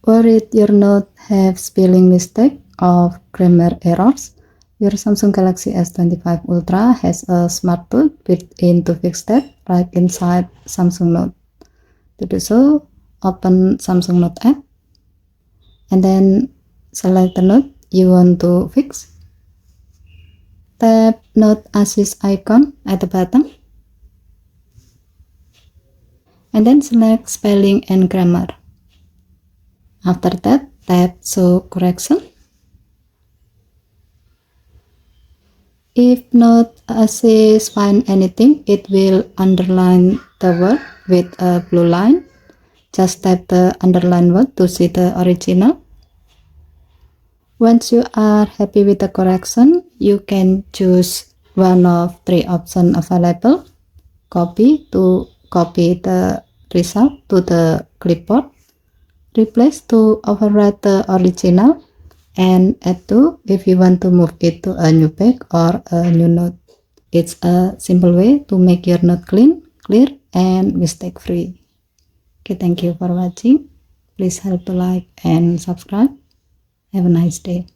Worried your note have spelling mistake or grammar errors? Your Samsung Galaxy S25 Ultra has a smart tool built in to fix that right inside Samsung Note. To do so, open Samsung Note app and then select the note you want to fix. Tap Note Assist icon at the bottom and then select spelling and grammar. After that, tap Show Correction. If Note Assist find anything, it will underline the word with a blue line. Just tap the underlined word to see the original. Once you are happy with the correction, you can choose one of three options available. Copy to copy the result to the clipboard. Replace to overwrite the original. And add to if you want to move it to a new page or a new note. It's a simple way to make your note clean, clear, and mistake free. Okay, thank you for watching. Please help to like and subscribe. Have a nice day.